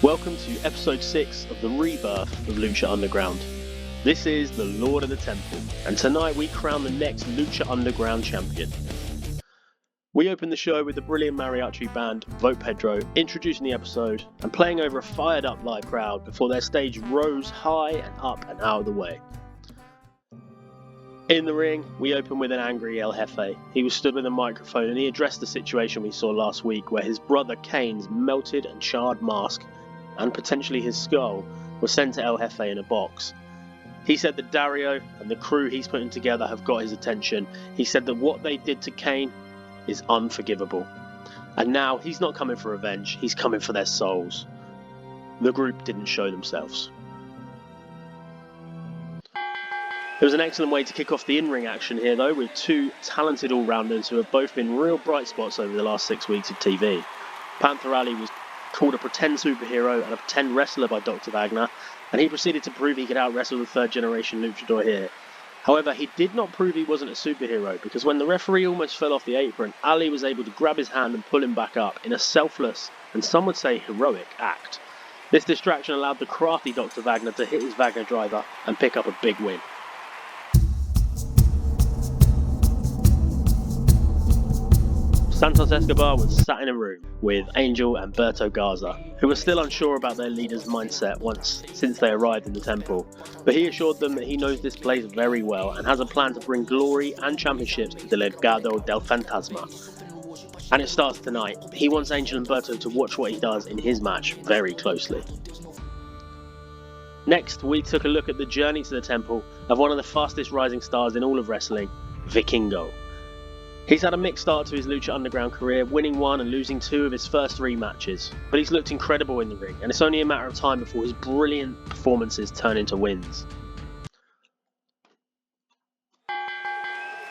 Welcome to episode 6 of the rebirth of Lucha Underground. This is the Lord of the Temple, and tonight we crown the next Lucha Underground champion. We open the show with the brilliant mariachi band Vote Pedro introducing the episode and playing over a fired up live crowd before their stage rose high and up and out of the way. In the ring, we open with an angry El Jefe. He was stood with a microphone and he addressed the situation we saw last week where his brother Kane's melted and charred mask and potentially his skull was sent to El Jefe in a box. He said that Dario and the crew he's putting together have got his attention. He said that what they did to Kane is unforgivable. And now he's not coming for revenge, he's coming for their souls. The group didn't show themselves. It was an excellent way to kick off the in-ring action here though, with two talented all-rounders who have both been real bright spots over the last 6 weeks of TV. Panther Ali was called a pretend superhero and a pretend wrestler by Dr. Wagner, and he proceeded to prove he could out-wrestle the third-generation luchador here. However, he did not prove he wasn't a superhero, because when the referee almost fell off the apron, Ali was able to grab his hand and pull him back up in a selfless, and some would say heroic, act. This distraction allowed the crafty Dr. Wagner to hit his Wagner driver and pick up a big win. Santos Escobar was sat in a room with Angel and Berto Garza, who were still unsure about their leader's mindset since they arrived in the temple, but he assured them that he knows this place very well and has a plan to bring glory and championships to the Legado del Fantasma. And it starts tonight. He wants Angel and Berto to watch what he does in his match very closely. Next, we took a look at the journey to the temple of one of the fastest rising stars in all of wrestling, Vikingo. He's had a mixed start to his Lucha Underground career, winning 1 and losing 2 of his first 3 matches, but he's looked incredible in the ring, and it's only a matter of time before his brilliant performances turn into wins.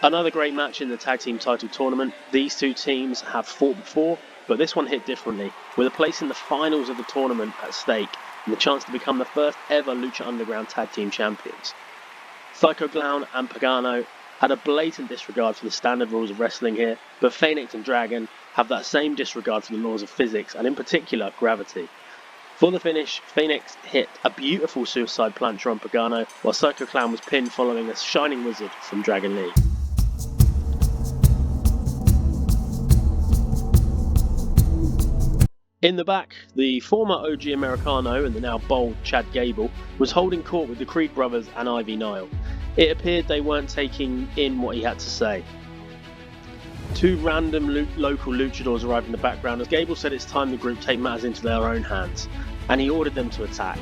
Another great match in the tag team title tournament. These two teams have fought before, but this one hit differently, with a place in the finals of the tournament at stake and the chance to become the first ever Lucha Underground tag team champions. Psycho Clown and Pagano had a blatant disregard for the standard rules of wrestling here, but Phoenix and Dragon have that same disregard for the laws of physics, and in particular, gravity. For the finish, Phoenix hit a beautiful suicide plancher on Pagano, while Psycho Clown was pinned following a Shining Wizard from Dragon Lee. In the back, the former OG Americano and the now bold Chad Gable was holding court with the Creed brothers and Ivy Nile. It appeared they weren't taking in what he had to say. 2 random local luchadors arrived in the background as Gable said it's time the group take matters into their own hands, and he ordered them to attack.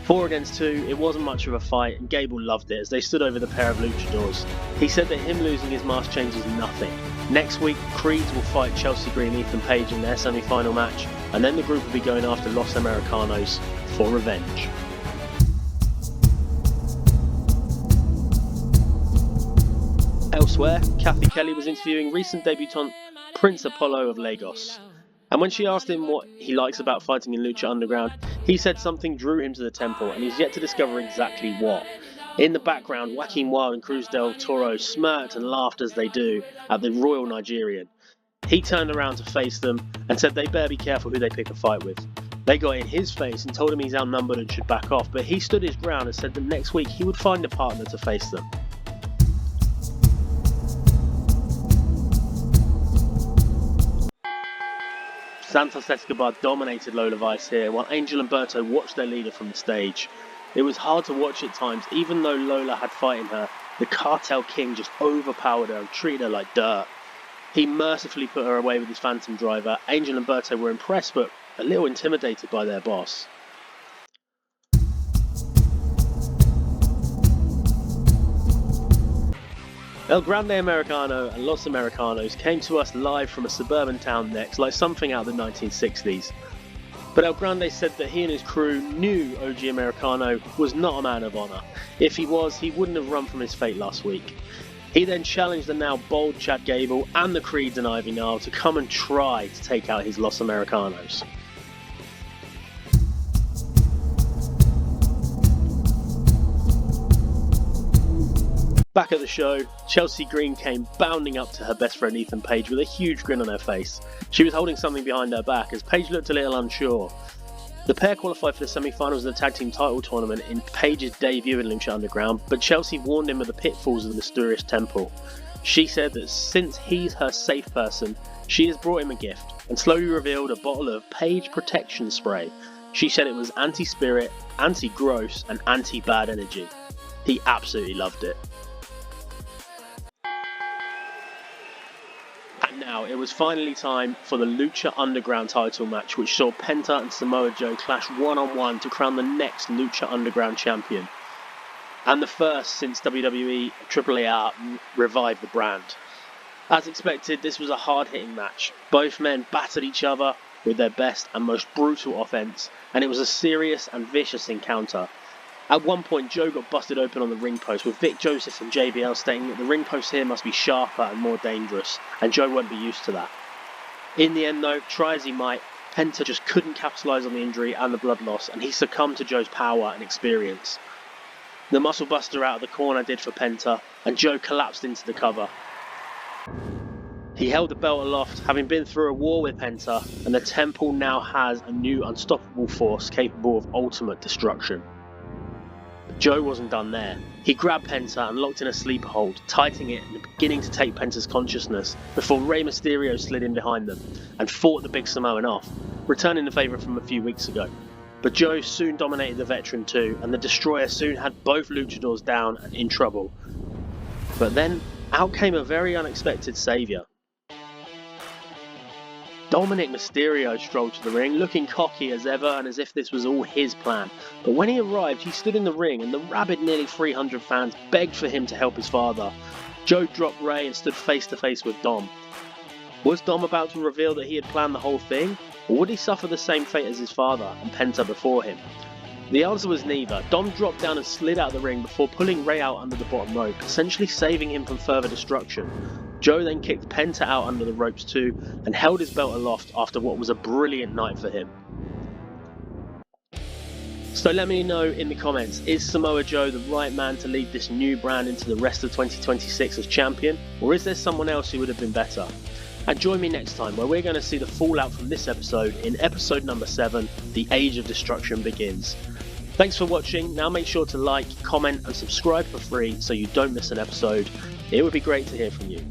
4 against 2, it wasn't much of a fight, and Gable loved it as they stood over the pair of luchadors. He said that him losing his mask changes nothing. Next week, Creeds will fight Chelsea Green and Ethan Page in their semi-final match, and then the group will be going after Los Americanos for revenge. Elsewhere, Kathy Kelly was interviewing recent debutant Prince Apollo of Lagos, and when she asked him what he likes about fighting in Lucha Underground, he said something drew him to the temple and he's yet to discover exactly what. In the background, Joaquin Wild and Cruz del Toro smirked and laughed as they do at the Royal Nigerian. He turned around to face them and said they better be careful who they pick a fight with. They got in his face and told him he's outnumbered and should back off, but he stood his ground and said that next week he would find a partner to face them. Santos Escobar dominated Lola Vice here, while Angel and Berto watched their leader from the stage. It was hard to watch at times, even though Lola had fighting her, the Cartel King just overpowered her and treated her like dirt. He mercifully put her away with his Phantom driver. Angel and Berto were impressed, but a little intimidated by their boss. El Grande Americano and Los Americanos came to us live from a suburban town next, like something out of the 1960s. But El Grande said that he and his crew knew OG Americano was not a man of honour. If he was, he wouldn't have run from his fate last week. He then challenged the now bold Chad Gable and the Creeds and Ivy Nile to come and try to take out his Los Americanos. Back at the show, Chelsea Green came bounding up to her best friend Ethan Page with a huge grin on her face. She was holding something behind her back as Page looked a little unsure. The pair qualified for the semi-finals of the tag team title tournament in Paige's debut in Lucha Underground, but Chelsea warned him of the pitfalls of the mysterious temple. She said that since he's her safe person, she has brought him a gift, and slowly revealed a bottle of Paige protection spray. She said it was anti-spirit, anti-gross, and anti-bad energy. He absolutely loved it. And now it was finally time for the Lucha Underground title match, which saw Penta and Samoa Joe clash one-on-one to crown the next Lucha Underground champion. And the first since WWE AAA revived the brand. As expected, this was a hard-hitting match. Both men battered each other with their best and most brutal offense, and it was a serious and vicious encounter. At one point, Joe got busted open on the ring post, with Vic Joseph and JBL stating that the ring post here must be sharper and more dangerous, and Joe won't be used to that. In the end though, try as he might, Penta just couldn't capitalise on the injury and the blood loss, and he succumbed to Joe's power and experience. The muscle buster out of the corner did for Penta, and Joe collapsed into the cover. He held the belt aloft, having been through a war with Penta, and the temple now has a new unstoppable force capable of ultimate destruction. But Joe wasn't done there. He grabbed Penta and locked in a sleeper hold, tightening it and beginning to take Penta's consciousness, before Rey Mysterio slid in behind them and fought the big Samoan off, returning the favour from a few weeks ago. But Joe soon dominated the veteran too, and the Destroyer soon had both luchadors down and in trouble. But then, out came a very unexpected saviour. Dominic Mysterio strolled to the ring, looking cocky as ever and as if this was all his plan. But when he arrived, he stood in the ring and the rabid nearly 300 fans begged for him to help his father. Joe dropped Rey and stood face to face with Dom. Was Dom about to reveal that he had planned the whole thing? Or would he suffer the same fate as his father and Penta before him? The answer was neither. Dom dropped down and slid out of the ring before pulling Rey out under the bottom rope, essentially saving him from further destruction. Joe then kicked Penta out under the ropes too, and held his belt aloft after what was a brilliant night for him. So let me know in the comments, is Samoa Joe the right man to lead this new brand into the rest of 2026 as champion, or is there someone else who would have been better? And join me next time where we're going to see the fallout from this episode in episode number 7, The Age of Destruction Begins. Thanks for watching. Now make sure to like, comment and subscribe for free so you don't miss an episode. It would be great to hear from you.